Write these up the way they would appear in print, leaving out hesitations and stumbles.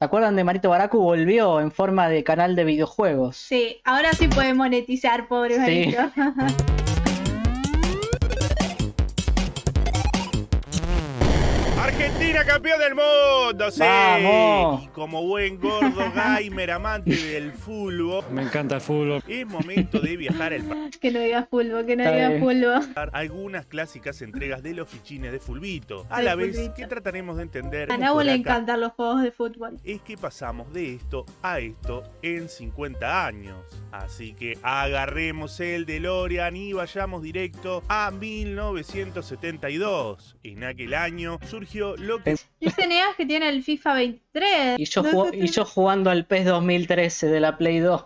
¿Se acuerdan de Marito Baracu? Volvió en forma de canal de videojuegos. Sí, ahora sí puede monetizar, pobre Sí. Marito. Argentina campeón del mundo, sí. ¡Vamos! Y como buen gordo gamer amante del fútbol, Me encanta el fútbol. es momento de viajar al Que no diga fulbo, que no Está diga bien. fulbo. algunas clásicas entregas de los fichines de Fulbito. A De la vez Fulbito. que trataremos de entender A cómo Nabo por le acá encantan los juegos de fútbol. es que pasamos de esto a esto en 50 años. Así que agarremos el DeLorean y vayamos directo a 1972. En aquel año surgió lo que Dice Negas que tiene el FIFA 23. Y yo jugando al PES 2013 de la Play 2.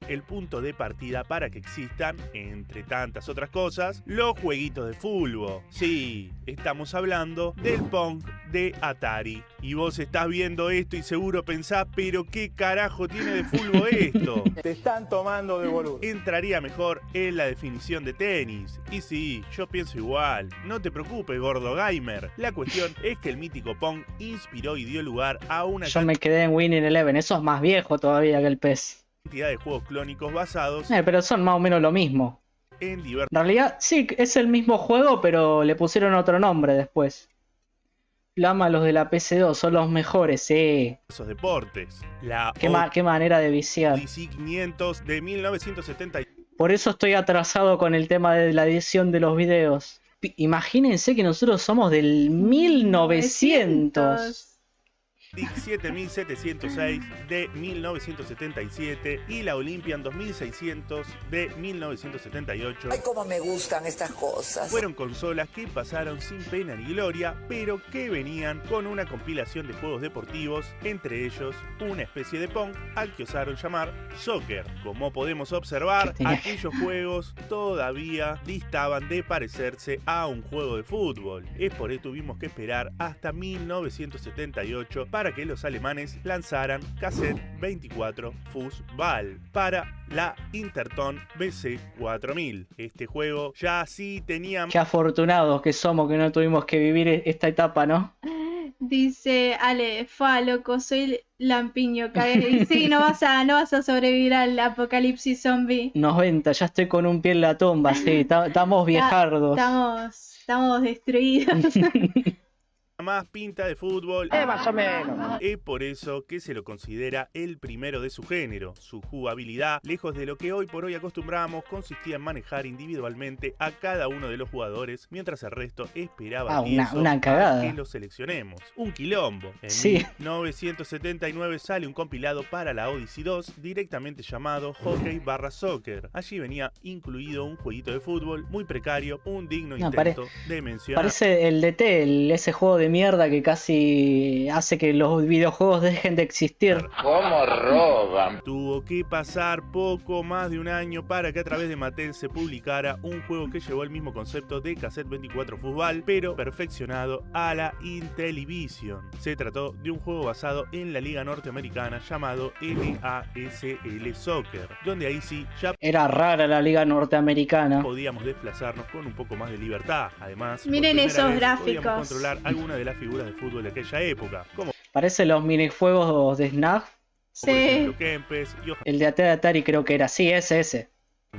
el punto de partida para que existan, entre tantas otras cosas, los jueguitos de fútbol. Sí, estamos hablando del Pong de Atari. Y vos estás viendo esto y seguro pensás, pero ¿qué carajo tiene de fútbol esto? Te están tomando de boludo. Entraría mejor en la definición de tenis. Y sí, yo pienso igual. No te preocupes, gordo gamer. La cuestión es que el mítico Pong inspiró y dio lugar a una Yo me quedé en Winning Eleven. Eso es más viejo todavía que el PES. cantidad de juegos clónicos basados Pero son más o menos lo mismo. en diversos En realidad, sí, es el mismo juego, pero le pusieron otro nombre después. Lama, los de la PC2 son los mejores, sí. deportes. La Qué manera de viciar. Odyssey 500 de 1970. Por eso estoy atrasado con el tema de la edición de los videos. Imagínense que nosotros somos del 1900. 7706 de 1977 y la Olympian 2600 de 1978 Ay, cómo me gustan estas cosas. fueron consolas que pasaron sin pena ni gloria, pero que venían con una compilación de juegos deportivos, entre ellos una especie de Pong al que osaron llamar Soccer. Como podemos observar, aquellos juegos todavía distaban de parecerse a un juego de fútbol. Es por eso tuvimos que esperar hasta 1978 para que los alemanes lanzaran Cassette 24 Fußball para la Interton BC4000. Este juego ya sí tenía Qué afortunados que somos que no tuvimos que vivir esta etapa, ¿no? Dice Ale, fa loco, soy lampiño. Y sí, no vas a sobrevivir al apocalipsis zombie. 90, ya estoy con un pie en la tumba, sí, estamos viejardos. Estamos destruidos. más pinta de fútbol. Más o menos. Es por eso que se lo considera el primero de su género. Su jugabilidad, lejos de lo que hoy por hoy acostumbramos, consistía en manejar individualmente a cada uno de los jugadores, mientras el resto esperaba una cagada. a que lo seleccionemos. Un quilombo. En Sí. 1979 sale un compilado para la Odyssey 2, directamente llamado Hockey/Soccer. Allí venía incluido un jueguito de fútbol muy precario, un digno intento de mencionar. Parece el DT, ese juego de mierda que casi hace que los videojuegos dejen de existir. ¿Cómo roban? Tuvo que pasar poco más de un año para que a través de Mattel se publicara un juego que llevó el mismo concepto de Cassette 24 Fútbol, pero perfeccionado a la Intellivision. Se trató de un juego basado en la liga norteamericana llamado NASL Soccer, donde ahí sí ya Era rara la liga norteamericana. podíamos desplazarnos con un poco más de libertad. Además, por Miren primera esos vez gráficos. podíamos controlar algunas de las figuras de fútbol de aquella época, como Parece los minijuegos de Snag. por Sí. ejemplo Kempes y El de Atari creo que era, sí, ese.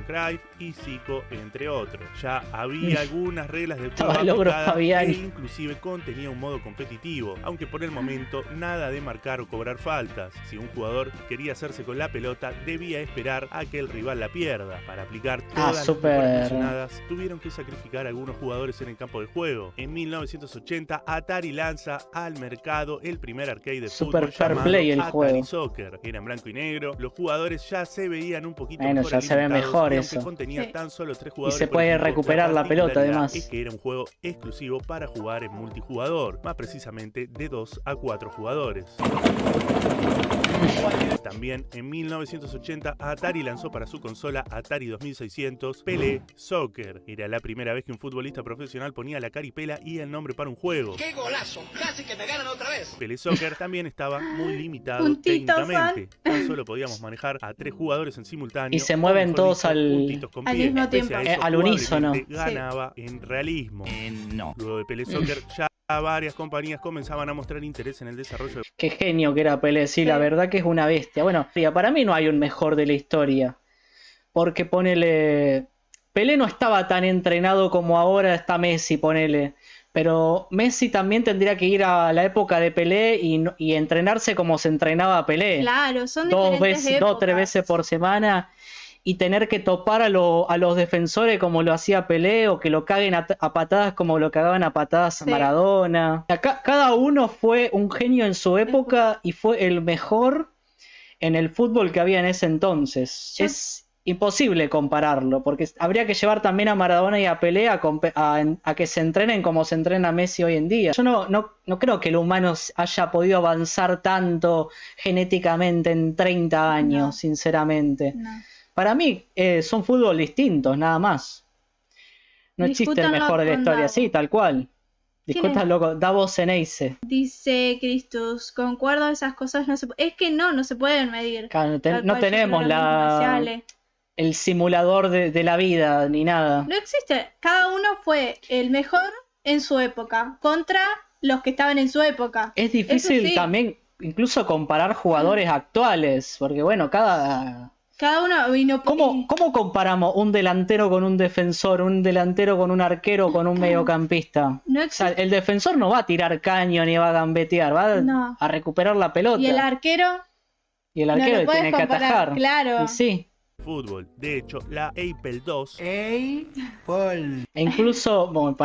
Cruyff y Zico, entre otros. Ya había algunas reglas del juego Estaba Logro aplicadas Fabiani. e inclusive contenía un modo competitivo, aunque por el momento nada de marcar o cobrar faltas. Si un jugador quería hacerse con la pelota, debía esperar a que el rival la pierda. Para aplicar todas las súper. mejoras mencionadas, tuvieron que sacrificar a algunos jugadores en el campo de juego. En 1980, Atari lanza al mercado el primer arcade de Super fútbol fair llamado play el Atari juego. Soccer. Era en blanco y negro, los jugadores ya se veían un poquito Bueno, mejor ya se ve alimentados, mejor y aunque eso. contenía Sí. tan solo 3 Y jugadores se por puede equipo, recuperar la pelota particularidad además. es que era un juego exclusivo para jugar en multijugador, más precisamente de 2 a 4 jugadores. También en 1980 Atari lanzó para su consola Atari 2600 Pelé Soccer. Era la primera vez que un futbolista profesional ponía la caripela y el nombre para un juego. ¡Qué golazo! ¡Casi que me ganan otra vez! Pelé Soccer también estaba muy limitado Puntitos, técnicamente. Tan solo podíamos manejar a 3 jugadores en simultáneo. Y se o mueven mejor todos dicho, al- puntitos con al pie. mismo Pese a tiempo. eso, Al unísono. jugablemente ganaba en realismo. No. Luego de Pelé Soccer ya varias compañías comenzaban a mostrar interés en el desarrollo de Qué genio que era Pelé, sí, la verdad que es una bestia. Bueno, para mí no hay un mejor de la historia. Porque ponele... Pelé no estaba tan entrenado como ahora está Messi, ponele. Pero Messi también tendría que ir a la época de Pelé y entrenarse como se entrenaba Pelé. Claro, son Dos diferentes veces, 2 o 3 veces por semana. Y tener que topar a los defensores como lo hacía Pelé, o que lo caguen a patadas como lo cagaban a patadas a Sí. Maradona. Cada uno fue un genio en su época y fue el mejor en el fútbol que había en ese entonces. Yo- Es imposible compararlo, porque habría que llevar también a Maradona y a Pelé a que se entrenen como se entrena Messi hoy en día. Yo no creo que el humano haya podido avanzar tanto genéticamente en 30 años, No. sinceramente. No. Para mí son fútbol distintos, nada más. No existe el Discútanlo mejor de la con historia, Davo. sí, tal cual. ¿Quién Discútanlo con Davos Ceneice. Dice Cristus, concuerdo, esas cosas no se es que no se pueden medir. Claro, Tal no cual, yo tenemos creo lo mismo, dice Ale. el simulador de la vida ni nada. No existe, cada uno fue el mejor en su época, contra los que estaban en su época. Es difícil Eso sí. también incluso comparar jugadores actuales, porque bueno, Cada uno y no ¿Cómo comparamos un delantero con un defensor, un delantero con un arquero, con un mediocampista? no O sea, existe. el defensor no va a tirar caño ni va a gambetear, va No. a recuperar la pelota. Y el arquero Y el no arquero lo puedes tiene que comparar, atajar. claro. Y sí. fútbol. De hecho, la Apple II E incluso, bueno,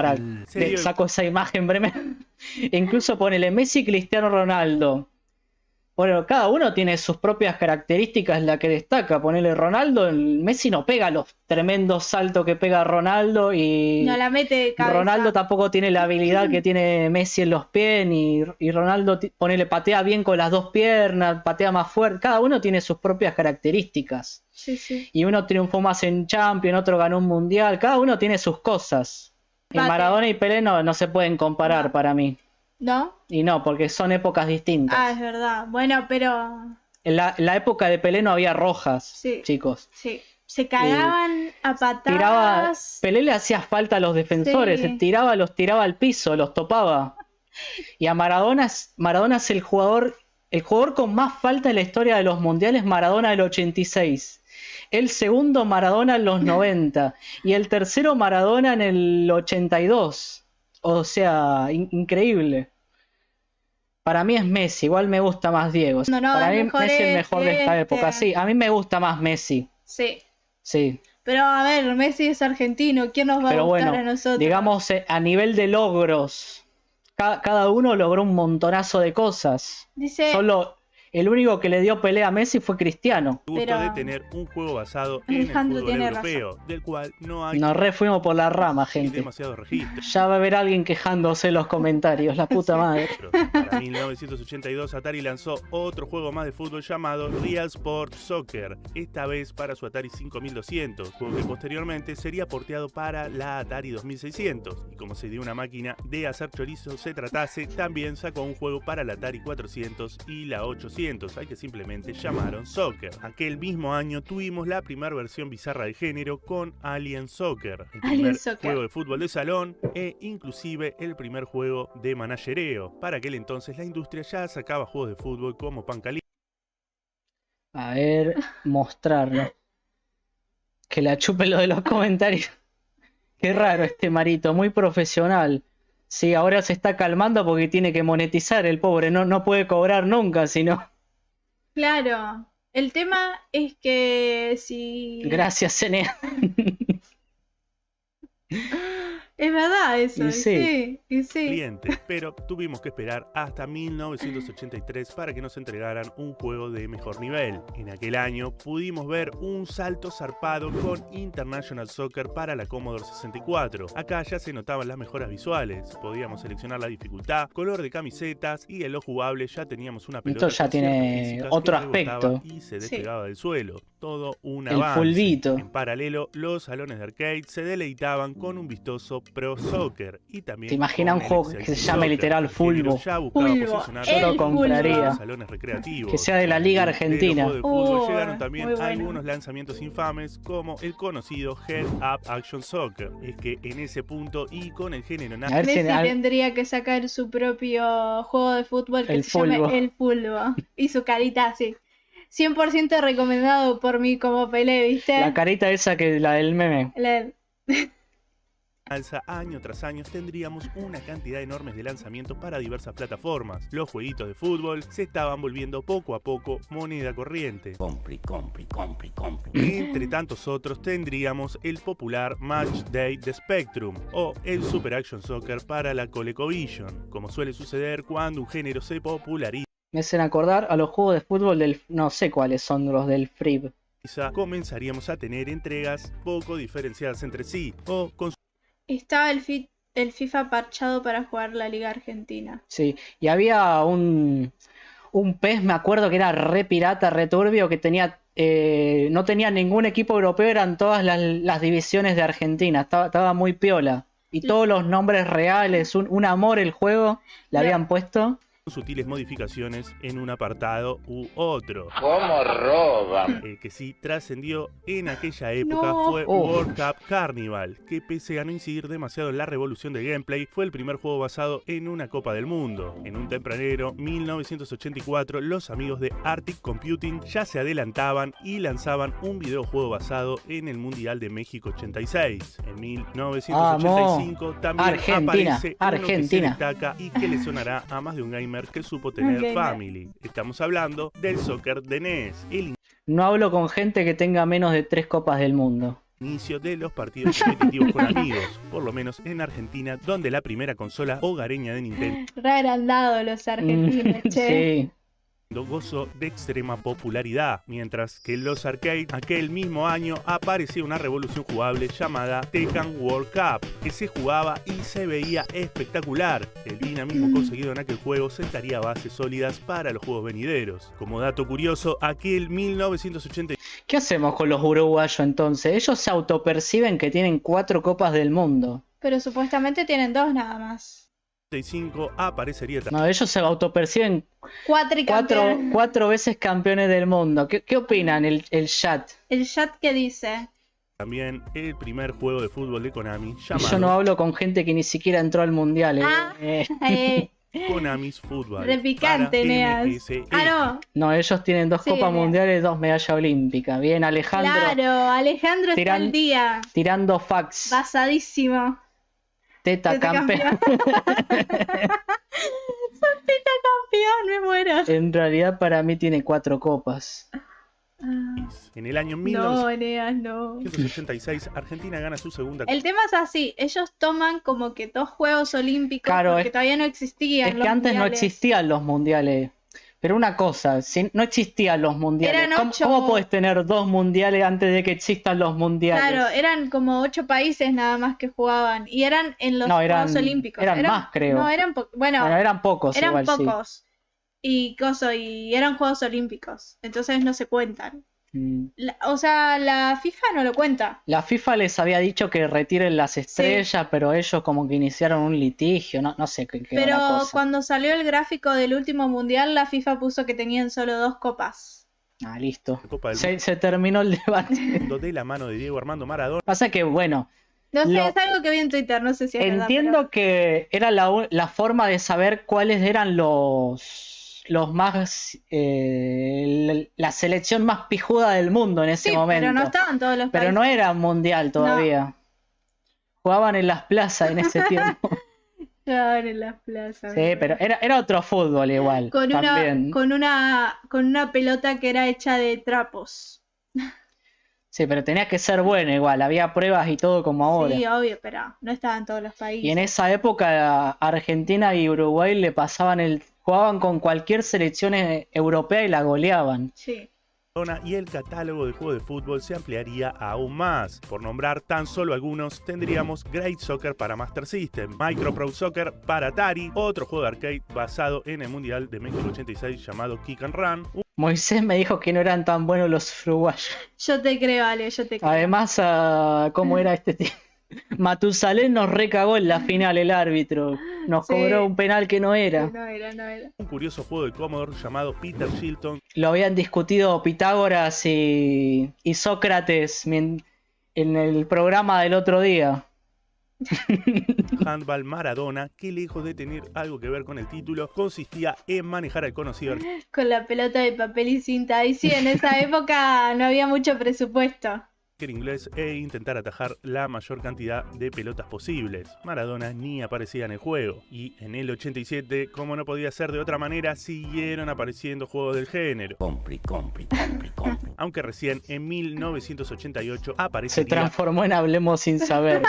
serio. saco esa imagen breve. E incluso ponele Messi, Cristiano Ronaldo. Bueno, cada uno tiene sus propias características, la que destaca. Ponele Ronaldo, el Messi no pega los tremendos saltos que pega Ronaldo y no la mete de cabeza. Ronaldo tampoco tiene la habilidad que tiene Messi en los pies, y Ronaldo ponele patea bien con las dos piernas, patea más fuerte. Cada uno tiene sus propias características. Sí, sí. Y uno triunfó más en Champions, otro ganó un Mundial. Cada uno tiene sus cosas. Y Pate. Maradona y Pelé no se pueden comparar No. para mí. ¿No? Y no, porque son épocas distintas. Ah, es verdad. Bueno, pero En la época de Pelé no había rojas, Sí. chicos. sí. Se cagaban a Tiraba, patadas. Pelé le hacía falta a los defensores, Sí. los tiraba al piso, los topaba. Y a Maradona es el jugador con más falta en la historia de los mundiales, Maradona del 86. El segundo Maradona en los 90. Y el tercero Maradona en el 82. O sea, increíble. Para mí es Messi, igual me gusta más Diego. No, Para el mí mejor Messi es el es mejor de esta época. Sí, a mí me gusta más Messi. Sí. Sí. Pero a ver, Messi es argentino. ¿Quién nos va Pero a gustar bueno, a nosotros? digamos a nivel de logros, cada uno logró un montonazo de cosas. Dice, Solo el único que le dio pelea a Messi fue Cristiano. gusto Pero- de tener un juego basado en el Alejandro fútbol tiene europeo, del cual no hay Nos re fuimos por la rama, gente. demasiados registros. Ya va a haber alguien quejándose en los comentarios, la puta madre. Para 1982, Atari lanzó otro juego más de fútbol llamado Real Sport Soccer, esta vez para su Atari 5200, juego que posteriormente sería porteado para la Atari 2600. Y como si de una máquina de hacer chorizo se tratase, también sacó un juego para la Atari 400 y la 800, al que simplemente llamaron Soccer. Aquel mismo año tuvimos la primera versión bizarra del género con Alien Soccer, el Alien primer Soccer. juego de fútbol de salón e inclusive el primer juego de managereo. Para aquel entonces la industria ya sacaba juegos de fútbol como pan caliente. A ver, mostrarlo. Que la chupe lo de los comentarios. Qué raro este Marito, muy profesional. Sí, ahora se está calmando porque tiene que monetizar el pobre, no puede cobrar nunca, sino. claro, el tema es que si... Gracias, Enea. Es verdad eso, Y y sí. sí, y sí. cliente, pero tuvimos que esperar hasta 1983 para que nos entregaran un juego de mejor nivel. En aquel año pudimos ver un salto zarpado con International Soccer para la Commodore 64. Acá ya se notaban las mejoras visuales, podíamos seleccionar la dificultad, color de camisetas y en lo jugable ya teníamos una pelota Esto ya con tiene ciertas físicas otro que rebotaba aspecto. y se Sí. despegaba del suelo. Todo un El avance. fulbito. En paralelo, los salones de arcade se deleitaban con un vistoso Pro Soccer y también ¿Te imaginas un con el juego que se Excelsior llame Soccer? literal El género Fulbo? ya buscaba Fulbo, posicionarse Yo lo el compraría. Fulbo. en salones recreativos. Que sea de la Liga Argentina. De los juegos de fútbol llegaron también muy bueno. algunos lanzamientos infames como el conocido Head Up Action Soccer. Es que en ese punto y con el género A ver si Messi tendría que sacar su propio juego de fútbol que El se llame Fulbo. El Fulbo. Y su carita así. 100% recomendado por mí como Pelé, ¿viste? la carita esa que la del meme. La- alza año tras año tendríamos una cantidad enorme de lanzamientos para diversas plataformas. Los jueguitos de fútbol se estaban volviendo poco a poco moneda corriente. Compri. Entre tantos otros tendríamos el popular Match Day de Spectrum o el Super Action Soccer para la ColecoVision. Como suele suceder cuando un género se populariza, Me hacen acordar a los juegos de fútbol del... No sé cuáles son los del Free. comenzaríamos a tener entregas poco diferenciadas entre sí o con Estaba el FIFA parchado para jugar la Liga Argentina. Sí, y había un PES, me acuerdo que era re pirata, re turbio, que tenía no tenía ningún equipo europeo, eran todas las divisiones de Argentina, estaba muy piola. Y todos los nombres reales, un amor el juego, le habían puesto. sutiles modificaciones en un apartado u otro. ¿Cómo roban? El que sí trascendió en aquella época No. fue World Cup Carnival, que pese a no incidir demasiado en la revolución del gameplay, fue el primer juego basado en una Copa del Mundo. En un tempranero 1984, los amigos de Arctic Computing ya se adelantaban y lanzaban un videojuego basado en el Mundial de México 86. En 1985 también Argentina, aparece Argentina. uno que se destaca y que le sonará a más de un gamer que supo tener gamer. Family. Estamos hablando del soccer de NES, el No hablo con gente que tenga menos de 3 copas del mundo. inicio de los partidos competitivos con amigos, por lo menos en Argentina, donde la primera consola hogareña de Nintendo Re agrandados los argentinos, che. Sí. gozó de extrema popularidad, mientras que en los arcades aquel mismo año apareció una revolución jugable llamada Tekken World Cup, que se jugaba y se veía espectacular. El dinamismo conseguido en aquel juego sentaría bases sólidas para los juegos venideros. Como dato curioso, aquel 1985 ¿Qué hacemos con los uruguayos entonces? Ellos se autoperciben que tienen 4 copas del mundo. Pero supuestamente tienen 2 nada más. aparecería No, ellos se autoperciben Cuatricampeón. 4 veces campeones del mundo. ¿Qué opinan el chat? El chat que dice. también el primer juego de fútbol de Konami Y llamado yo no hablo con gente que ni siquiera entró al mundial. Ah. Eh. Konami's Football. Repicante, para Neas. MSX. Ah, No, ellos tienen 2 Sí, copas bien. mundiales, 2 medallas olímpicas. Bien, no. Alejandro Claro, Alejandro está Tiran- al día. tirando fax. Basadísimo. Teta Teta campeón. Teta campeón, me muero. En realidad para mí tiene 4 copas. En el año No, Neas, no. 1986, Argentina gana su segunda El tema es así, ellos toman como que 2 Juegos Olímpicos Claro, porque es- todavía no existían Es que los antes no mundiales. existían los mundiales. Pero una cosa, si no existían los mundiales, Eran ¿cómo, 8. cómo podés tener 2 mundiales antes de que existan los mundiales? Claro, eran como 8 países nada más que jugaban y eran en los No, eran- Juegos Olímpicos. eran más, creo. No, eran bueno, Bueno, eran pocos eran igual, pocos. Y eran Juegos Olímpicos, entonces no se cuentan. sí. O sea, la FIFA no lo cuenta. La FIFA les había dicho que retiren las estrellas, pero ellos como que iniciaron un litigio, no sé qué era Pero la cosa. cuando salió el gráfico del último mundial, la FIFA puso que tenían solo 2 copas. Ah, listo. Copa del Se terminó el debate. Mundo de la mano de Diego Armando Maradona. Pasa que, bueno, No sé, Lo- es algo que vi en Twitter, no sé si es verdad, entiendo que era la forma de saber cuáles eran los más... la selección más pijuda del mundo en ese Sí, momento. pero no estaban todos los Pero países. no era mundial todavía. Jugaban en las plazas en ese tiempo. Estaban en las plazas. Sí, pero era otro fútbol igual. con también. una pelota que era hecha de trapos. Sí, pero tenía que ser bueno igual. Había pruebas y todo como ahora. Sí, obvio, pero no estaban todos los países. Y en esa época Argentina y Uruguay le pasaban jugaban con cualquier selección europea y la goleaban. Sí. Y el catálogo de juegos de fútbol se ampliaría aún más. Por nombrar tan solo algunos, tendríamos Great Soccer para Master System, Micro Pro Soccer para Atari, otro juego de arcade basado en el Mundial de México 86 llamado Kick and Run, Moisés me dijo que no eran tan buenos los uruguayos. Yo te creo, Ale, yo te creo. Además, ¿cómo era este tío? Matusalén nos recagó en la final el árbitro. Nos Sí. cobró un penal que no era. No era. Un curioso juego de Commodore llamado Peter Shilton, Lo habían discutido Pitágoras y Sócrates en el programa del otro día. Handball Maradona, que lejos de tener algo que ver con el título, consistía en manejar al conocido Con la pelota de papel y cinta. Y sí, en esa época no había mucho presupuesto. inglés e intentar atajar la mayor cantidad de pelotas posibles. Maradona ni aparecía en el juego, y en el 87, como no podía ser de otra manera, siguieron apareciendo juegos del género. Compri. Aunque recién en 1988 Se aparecería transformó en Hablemos sin saber.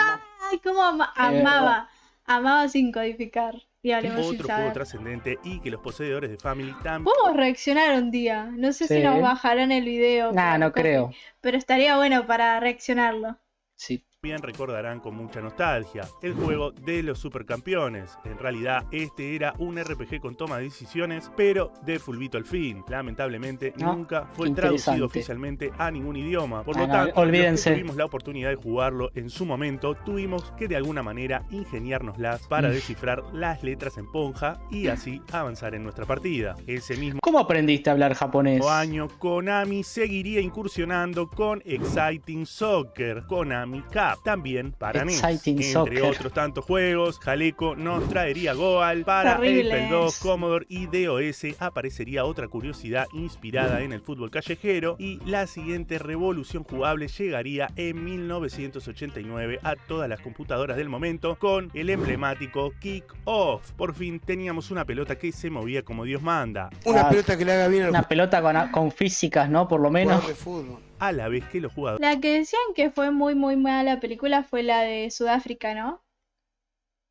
Ay, cómo amaba sin codificar. Y hablemos sin otro juego saber. trascendente y que los poseedores de Family también Podemos reaccionar un día. No sé Sí. si nos bajarán el video. Nah, no Copy. creo. Pero estaría bueno para reaccionarlo. Sí. recordarán con mucha nostalgia el juego de los supercampeones. En realidad este era un RPG con toma de decisiones, pero de fulbito al fin. Lamentablemente nunca fue interesante. traducido oficialmente a ningún idioma. Por lo no, tanto, olvídense. los que tuvimos la oportunidad de jugarlo en su momento, tuvimos que de alguna manera ingeniárnoslas para descifrar las letras en ponja y así avanzar en nuestra partida. Ese mismo ¿Cómo aprendiste a hablar japonés? año, Konami seguiría incursionando con Exciting Soccer, Konami Cup, también para NES. Exciting Entre Soccer. otros tantos juegos, Jaleco nos traería Goal, para Terrible. Apple II, Commodore y DOS aparecería otra curiosidad inspirada en el fútbol callejero, y la siguiente revolución jugable llegaría en 1989 a todas las computadoras del momento con el emblemático Kick Off. Por fin teníamos una pelota que se movía como Dios manda, Una pelota que le haga bien al Una pelota con físicas, ¿no? Por lo menos. jugador de fútbol. a la vez que los jugadores La que decían que fue muy muy mala la película fue la de Sudáfrica, ¿no?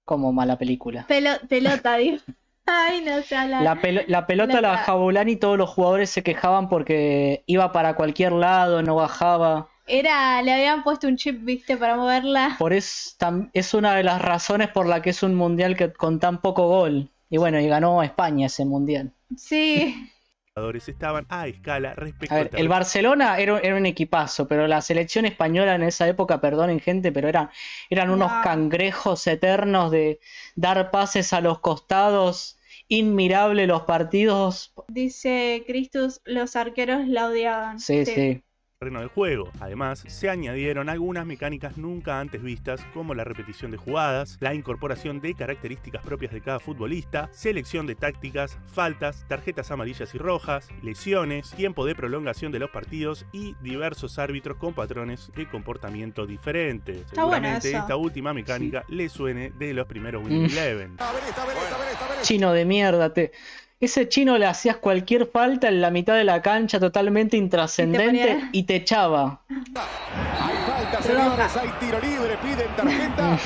Como mala película. Pelota, digo. Ay, no sé, La pelota la Jabulani y todos los jugadores se quejaban porque iba para cualquier lado, no bajaba. le habían puesto un chip, viste, para moverla. Por eso es una de las razones por la que es un mundial con tan poco gol. Y bueno, y ganó España ese mundial. Sí. estaban a escala respecto A ver, el Barcelona era un equipazo, pero la selección española en esa época, perdonen gente, pero eran unos No. cangrejos eternos de dar pases a los costados, inmirable los partidos. Dice Christus, los arqueros la odiaban. Sí. terreno del juego. Además, se añadieron algunas mecánicas nunca antes vistas, como la repetición de jugadas, la incorporación de características propias de cada futbolista, selección de tácticas, faltas, tarjetas amarillas y rojas, lesiones, tiempo de prolongación de los partidos y diversos árbitros con patrones de comportamiento diferentes. Está bueno Seguramente eso. esta última mecánica le suene de los primeros Winning Eleven. Chino de mierda, ese chino le hacías cualquier falta en la mitad de la cancha totalmente intrascendente ponía- y te echaba. Hay falta, señores, hay tiro libre, piden tarjeta.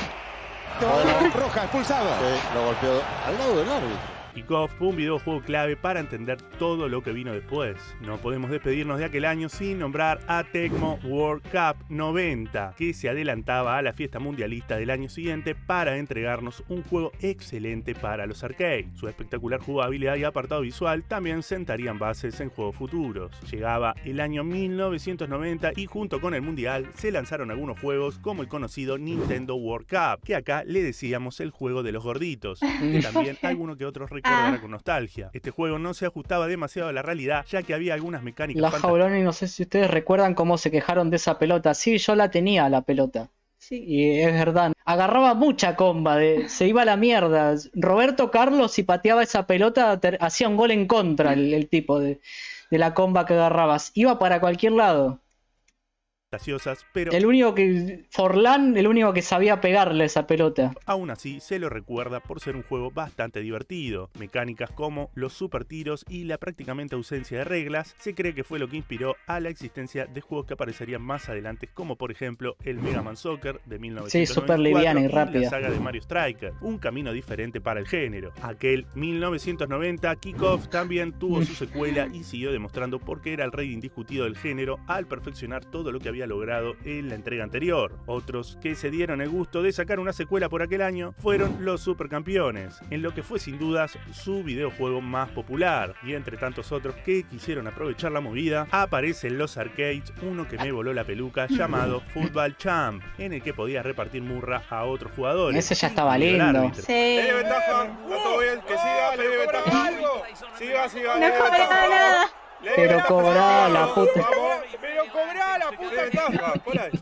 Roja, expulsado. Lo golpeó al lado del árbitro. Kickoff fue un videojuego clave para entender todo lo que vino después. No podemos despedirnos de aquel año sin nombrar a Tecmo World Cup 90, que se adelantaba a la fiesta mundialista del año siguiente para entregarnos un juego excelente para los arcades. Su espectacular jugabilidad y apartado visual también sentarían bases en juegos futuros. Llegaba el año 1990 y junto con el mundial se lanzaron algunos juegos como el conocido Nintendo World Cup, que acá le decíamos el juego de los gorditos, que también alguno que otros recordará con nostalgia. Este juego no se ajustaba demasiado a la realidad, ya que había algunas mecánicas La Jauloni, no sé si ustedes recuerdan cómo se quejaron de esa pelota. Sí, yo la tenía, la pelota. Sí. Y es verdad. Agarraba mucha comba, se iba a la mierda. Roberto Carlos, si pateaba esa pelota, hacía un gol en contra el tipo de la comba que agarrabas. Iba para cualquier lado. fantasiosas, pero Forlán, el único que sabía pegarle esa pelota. aún así se lo recuerda por ser un juego bastante divertido. Mecánicas como los super tiros y la prácticamente ausencia de reglas se cree que fue lo que inspiró a la existencia de juegos que aparecerían más adelante, como por ejemplo el Mega Man Soccer de 1994 Sí, súper liviana y rápida. la saga de Mario Striker, un camino diferente para el género. Aquel 1990 Kickoff también tuvo su secuela y siguió demostrando por qué era el rey indiscutido del género al perfeccionar todo lo que había había logrado en la entrega anterior. Otros que se dieron el gusto de sacar una secuela por aquel año fueron los Supercampeones, en lo que fue sin dudas su videojuego más popular. Y entre tantos otros que quisieron aprovechar la movida, aparecen los arcades, uno que me voló la peluca llamado Football Champ, en el que podías repartir murra a otros jugadores. Ese ya estaba lindo. Sí. Pedí ventaja, está todo bien, que siga, pedí ventaja. Siga, No cobraba nada. Pero cobrá la puta. Pero cobrá la puta ventaja.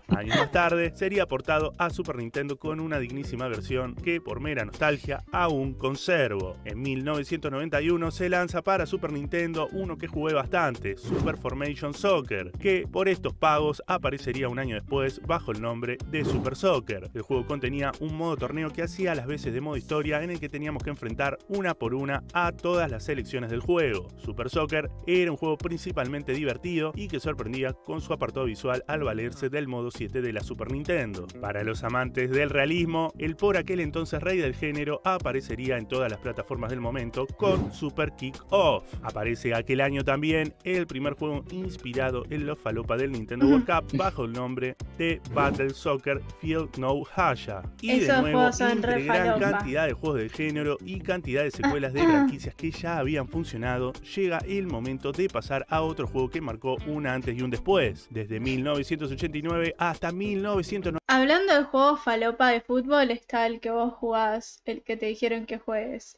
Años más tarde sería portado a Super Nintendo con una dignísima versión que, por mera nostalgia, aún conservo. En 1991 se lanza para Super Nintendo uno que jugué bastante, Super Formation Soccer, que por estos pagos aparecería un año después bajo el nombre de Super Soccer. El juego contenía un modo torneo que hacía las veces de modo historia, en el que teníamos que enfrentar una por una a todas las selecciones del juego. Super Soccer era un juego principalmente divertido y que sorprendía con su apartado visual al valerse del modo 7 de la Super Nintendo. Para los amantes del realismo, el por aquel entonces rey del género aparecería en todas las plataformas del momento con Super Kick-Off. Aparece aquel año también el primer juego inspirado en los falopa del Nintendo World Cup bajo el nombre de Battle Soccer Field No Haya. Y Esos de nuevo, juegos son re entre gran falopa. cantidad de juegos del género y cantidad de secuelas de franquicias que ya habían funcionado, llega el momento de pasar a otro juego que marcó un antes y un después. Desde 1989 hasta 1990. Hablando de juegos falopa de fútbol, está el que vos jugás, el que te dijeron que juegues.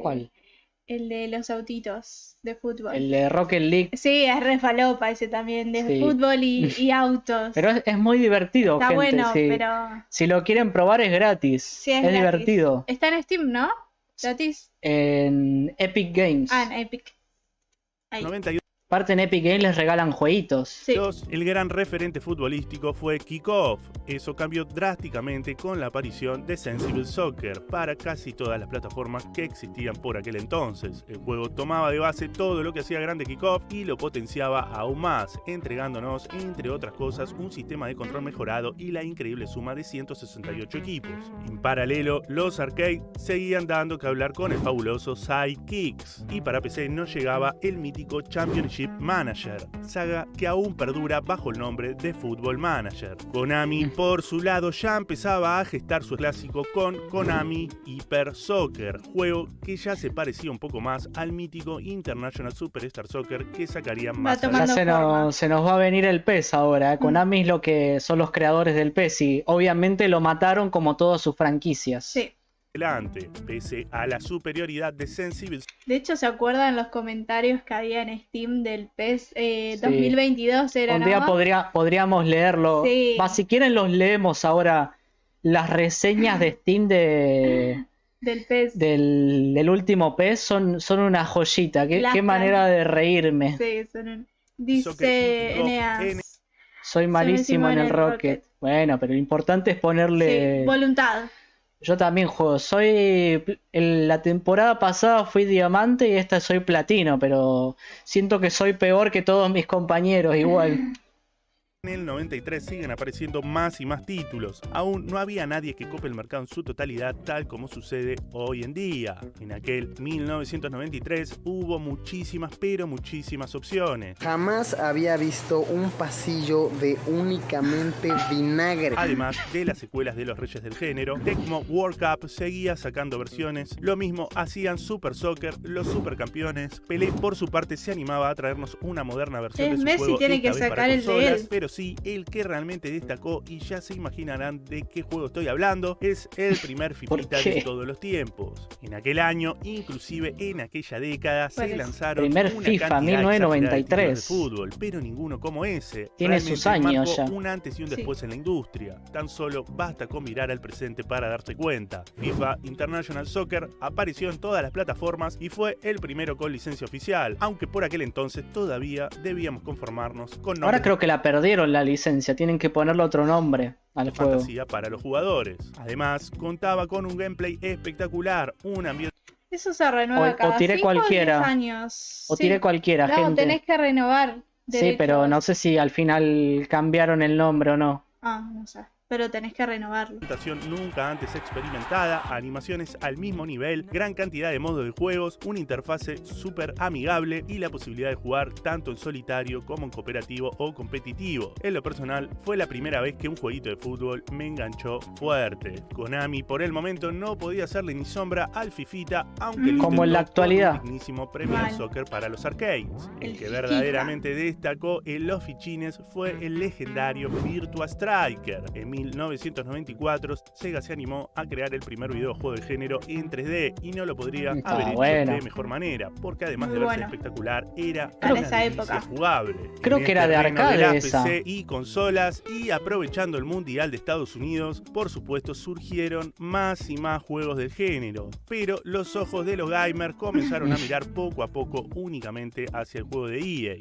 ¿Cuál? El de los autitos de fútbol. El de Rocket League. Sí, es re falopa ese también, de Sí. fútbol y autos. Pero es muy divertido, Está gente. bueno, Sí. pero Si lo quieren probar es gratis. sí es es gratis. divertido. Está en Steam, ¿no? Gratis. En Epic Games. Ah, en Epic. Ahí. 92. Aparte en Epic Games les regalan jueguitos. Sí. El gran referente futbolístico fue Kick-Off. Eso cambió drásticamente con la aparición de Sensible Soccer para casi todas las plataformas que existían por aquel entonces. El juego tomaba de base todo lo que hacía grande Kick-Off y lo potenciaba aún más, entregándonos, entre otras cosas, un sistema de control mejorado y la increíble suma de 168 equipos. En paralelo, los arcades seguían dando que hablar con el fabuloso Sidekicks, y para PC no llegaba el mítico Championship Manager, saga que aún perdura bajo el nombre de Football Manager. Konami, por su lado, ya empezaba a gestar su clásico con Konami Hyper Soccer, juego que ya se parecía un poco más al mítico International Superstar Soccer que sacarían más Va Ya tomando forma. se nos va a venir el PES ahora. Konami es lo que son los creadores del PES y obviamente lo mataron como todas sus franquicias. Sí. adelante, pese a la superioridad de Sensible. De hecho, ¿se acuerdan los comentarios que había en Steam del PES 2022? Era, Un día ¿no? podríamos leerlo. Sí. Va, si quieren los leemos ahora. Las reseñas de Steam Del PES. del último PES son una joyita. Qué Las manera de reírme. Sí, dice Soccer Eneas. Soy malísimo en el Rocket. Bueno, pero lo importante es ponerle... Sí, voluntad. Yo también juego. La temporada pasada fui diamante y esta soy platino, pero siento que soy peor que todos mis compañeros igual. En el 93 siguen apareciendo más y más títulos. Aún no había nadie que cope el mercado en su totalidad tal como sucede hoy en día. En aquel 1993 hubo muchísimas, pero muchísimas opciones. Jamás había visto un pasillo de únicamente vinagre. Además de las secuelas de los reyes del género, Tecmo World Cup seguía sacando versiones. Lo mismo hacían Super Soccer, los Supercampeones. Pelé por su parte se animaba a traernos una moderna versión de su Messi juego, tiene esta que vez para sacar el de consolas, él. pero sí, el que realmente destacó, y ya se imaginarán de qué juego estoy hablando, es el primer Fifita qué? de todos los tiempos. En aquel año, inclusive en aquella década, ¿Cuál se es? lanzaron Primer una FIFA, cantidad 1993. exagerada de títulos de fútbol, pero ninguno como ese. Tiene sus Realmente años marcó ya. un antes y un Sí. después en la industria. Tan solo basta con mirar al presente para darse cuenta. FIFA International Soccer apareció en todas las plataformas y fue el primero con licencia oficial, aunque por aquel entonces todavía debíamos conformarnos con Ahora nombres creo que la perdieron la licencia, tienen que ponerle otro nombre al de juego. fantasía para los jugadores. Además, contaba con un gameplay espectacular, un ambiente Eso se renueva O cada tiré 5 o 10 cualquiera. años. O Sí. tiré cualquiera, No, gente. tenés que renovar Sí, derechos. pero no sé si al final cambiaron el nombre o no. Ah, no sé. pero tenés que renovarlo. Nunca antes experimentada, animaciones al mismo nivel, gran cantidad de modos de juegos, una interfase súper amigable y la posibilidad de jugar tanto en solitario como en cooperativo o competitivo. En lo personal, fue la primera vez que un jueguito de fútbol me enganchó fuerte. Konami por el momento no podía hacerle ni sombra al Fifita, aunque lo como en la intentó actualidad. con un dignísimo Premier Soccer para los arcades. El que verdaderamente destacó en los fichines fue el legendario Virtua Striker. En 1994, Sega se animó a crear el primer videojuego de género en 3D y no lo podría haber hecho de mejor manera, porque además de verse espectacular, era una delicia jugable. Creo que era de arcade esa. PC y consolas, y aprovechando el Mundial de Estados Unidos, por supuesto surgieron más y más juegos del género, pero los ojos de los gamers comenzaron a mirar poco a poco únicamente hacia el juego de EA.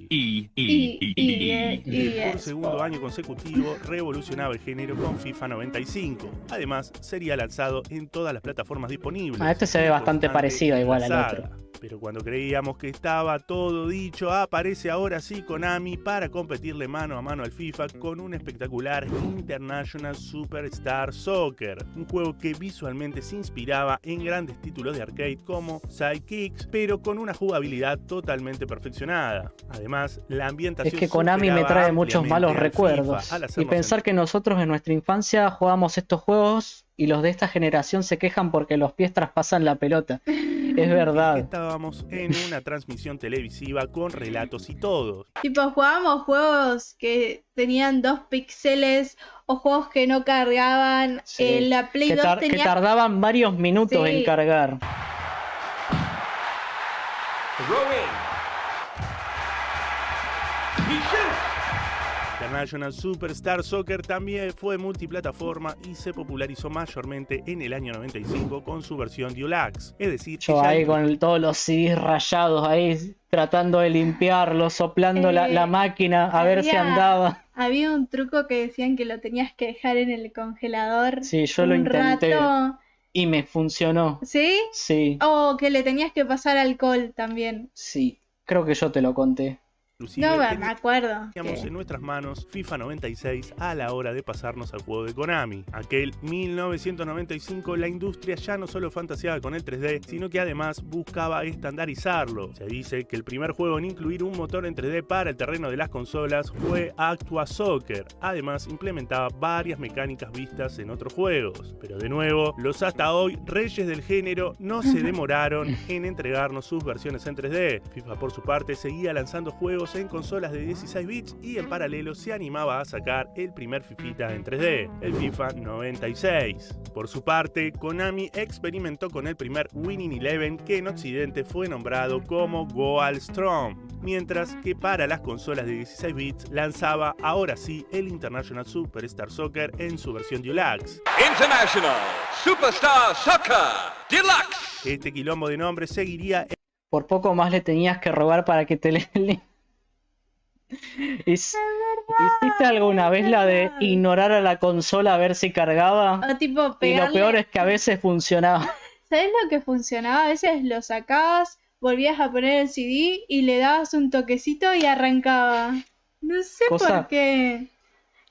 Que por segundo año consecutivo revolucionaba el género con FIFA 95. Además, sería lanzado en todas las plataformas disponibles. Este se ve bastante parecido igual al otro. Pero cuando creíamos que estaba todo dicho, aparece ahora sí Konami para competirle mano a mano al FIFA con un espectacular International Superstar Soccer, un juego que visualmente se inspiraba en grandes títulos de arcade como Sidekicks, pero con una jugabilidad totalmente perfeccionada. Además, la ambientación es que Konami me trae muchos malos recuerdos, y pensar que nosotros en nuestra infancia jugábamos estos juegos y los de esta generación se quejan porque los pies traspasan la pelota. Es verdad. Estábamos en una transmisión televisiva con relatos y todo. Tipo, jugábamos juegos que tenían 2 píxeles o juegos que no cargaban. La Play 2 tenía... que tardaban varios minutos en cargar. International Superstar Soccer también fue multiplataforma y se popularizó mayormente en el año 95 con su versión Deluxe. Es decir, yo ahí con todos los CDs rayados ahí tratando de limpiarlo, soplando la máquina a ver si andaba. Había un truco que decían que lo tenías que dejar en el congelador. Sí, yo lo intenté. Y me funcionó. ¿Sí? Sí. O que le tenías que pasar alcohol también. Sí, creo que yo te lo conté. No me acuerdo. Teníamos en nuestras manos FIFA 96 a la hora de pasarnos al juego de Konami. Aquel 1995 la industria ya no solo fantaseaba con el 3D, sino que además buscaba estandarizarlo. Se dice que el primer juego en incluir un motor en 3D para el terreno de las consolas fue Actua Soccer. Además implementaba varias mecánicas vistas en otros juegos. Pero de nuevo, los hasta hoy reyes del género no se demoraron en entregarnos sus versiones en 3D. FIFA por su parte seguía lanzando juegos en consolas de 16 bits y en paralelo se animaba a sacar el primer Fifita en 3D, el FIFA 96. Por su parte, Konami experimentó con el primer Winning Eleven, que en Occidente fue nombrado como Goal Strong, mientras que para las consolas de 16 bits lanzaba ahora sí el International Superstar Soccer en su versión Deluxe. International Superstar Soccer Deluxe. Este quilombo de nombres seguiría. Por poco más le tenías que robar para que te le... ¿Hiciste alguna vez la de ignorar a la consola a ver si cargaba? O tipo pegarle... Y lo peor es que a veces funcionaba. ¿Sabes lo que funcionaba? A veces lo sacabas, volvías a poner el CD y le dabas un toquecito y arrancaba. No sé por qué.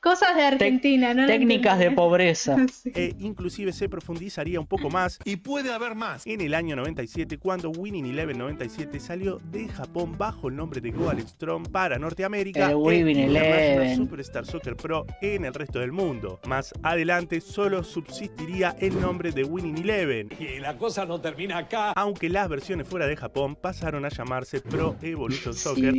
Cosas de Argentina, ¿no? Técnicas de pobreza. Sí. Inclusive se profundizaría un poco más. Y puede haber más. En el año 97, cuando Winning Eleven 97 salió de Japón bajo el nombre de Goal Strong para Norteamérica, Winning Eleven Superstar Soccer Pro en el resto del mundo. Más adelante solo subsistiría el nombre de Winning Eleven. Y la cosa no termina acá. Aunque las versiones fuera de Japón pasaron a llamarse Pro Evolution Soccer.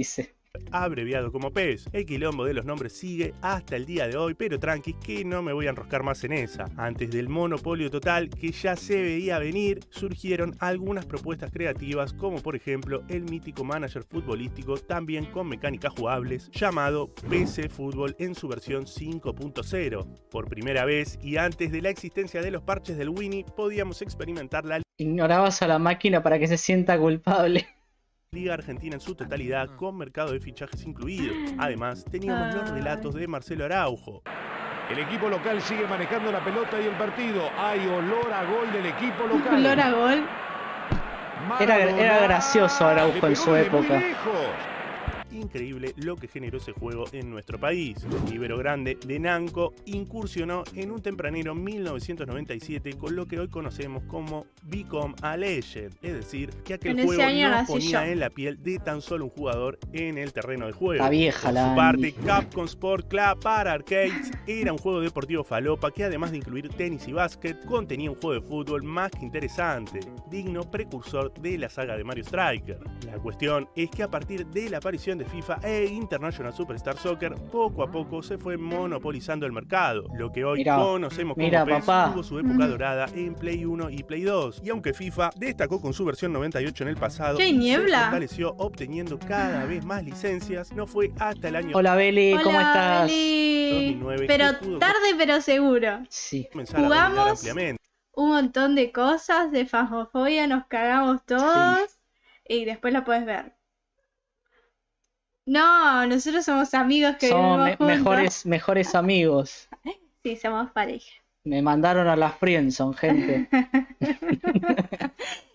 Abreviado como PES. El quilombo de los nombres sigue hasta el día de hoy, pero tranqui que no me voy a enroscar más en esa. Antes del monopolio total que ya se veía venir, surgieron algunas propuestas creativas, como por ejemplo el mítico manager futbolístico, también con mecánicas jugables, llamado PC Fútbol en su versión 5.0. Por primera vez y antes de la existencia de los parches del Winnie, podíamos experimentar la... Ignorabas a la máquina para que se sienta culpable. Liga Argentina en su totalidad, con mercado de fichajes incluido. Además, teníamos los relatos de Marcelo Araujo. El equipo local sigue manejando la pelota y el partido. Hay olor a gol del equipo local. ¿Olor a gol? Era gracioso Araujo en su época. increíble lo que generó ese juego en nuestro país. El Libero Grande de Namco incursionó en un tempranero 1997 con lo que hoy conocemos como Become a Legend, es decir, que aquel juego no ponía en la piel de tan solo un jugador en el terreno de juego. La vieja, Por su parte, Capcom Sport Club para arcades era un juego deportivo falopa que, además de incluir tenis y básquet, contenía un juego de fútbol más que interesante, digno precursor de la saga de Mario Striker. La cuestión es que a partir de la aparición de FIFA e International Superstar Soccer, poco a poco se fue monopolizando el mercado. Lo que hoy conocemos como PES tuvo su época dorada en Play 1 y Play 2, y aunque FIFA destacó con su versión 98 en el pasado y se fortaleció obteniendo cada vez más licencias, no fue hasta el año... Hola Beli, ¿cómo estás? 2009, pero tarde pero seguro. Sí. Jugamos un montón de cosas de Phasmophobia, nos cagamos todos y después lo puedes ver. No, nosotros somos amigos que somos mejores amigos. Sí, somos pareja. Me mandaron a las Friendzone, gente.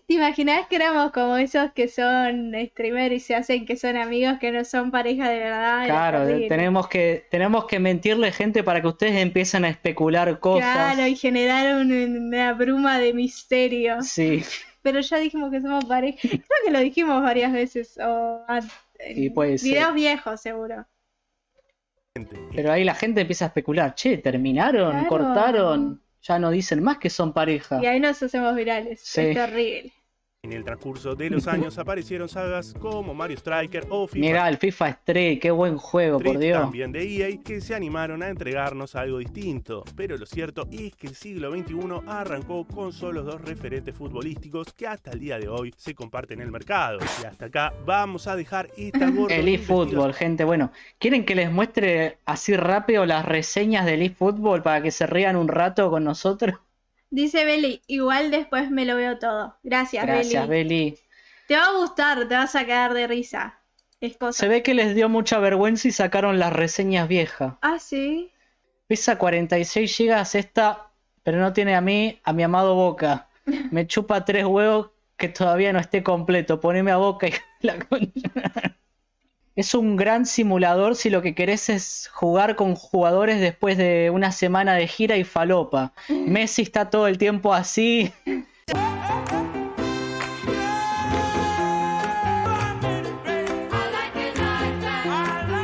¿Te imaginás que éramos como esos que son streamers y se hacen que son amigos, que no son pareja de verdad? Claro, tenemos que mentirle, gente, para que ustedes empiecen a especular cosas. Claro, y generar una bruma de misterio. Sí. Pero ya dijimos que somos pareja. Creo que lo dijimos varias veces. Sí, puede ser. Videos viejos, seguro. Pero ahí la gente empieza a especular. Che, ¿terminaron? Claro. ¿Cortaron? Ya no dicen más que son pareja. Y ahí nos hacemos virales. Sí. Es terrible. En el transcurso de los años aparecieron sagas como Mario Striker o FIFA. Mirá, el FIFA Street, qué buen juego, por Dios. También de EA, que se animaron a entregarnos algo distinto. Pero lo cierto es que el siglo XXI arrancó con solo dos referentes futbolísticos que hasta el día de hoy se comparten en el mercado. Y hasta acá vamos a dejar esta gorda. El eFootball, gente. Bueno, ¿quieren que les muestre así rápido las reseñas del eFootball para que se rían un rato con nosotros? Dice Beli, igual después me lo veo todo. Gracias Beli. Te va a gustar, te vas a cagar de risa. Es cosa. Se ve que les dio mucha vergüenza y sacaron las reseñas viejas. Ah, ¿sí? Pesa 46 GB esta, pero no tiene a mi amado Boca. Me chupa 3 huevos que todavía no esté completo. Poneme a Boca y la concha. Es un gran simulador si lo que querés es jugar con jugadores después de una semana de gira y falopa. Messi está todo el tiempo así.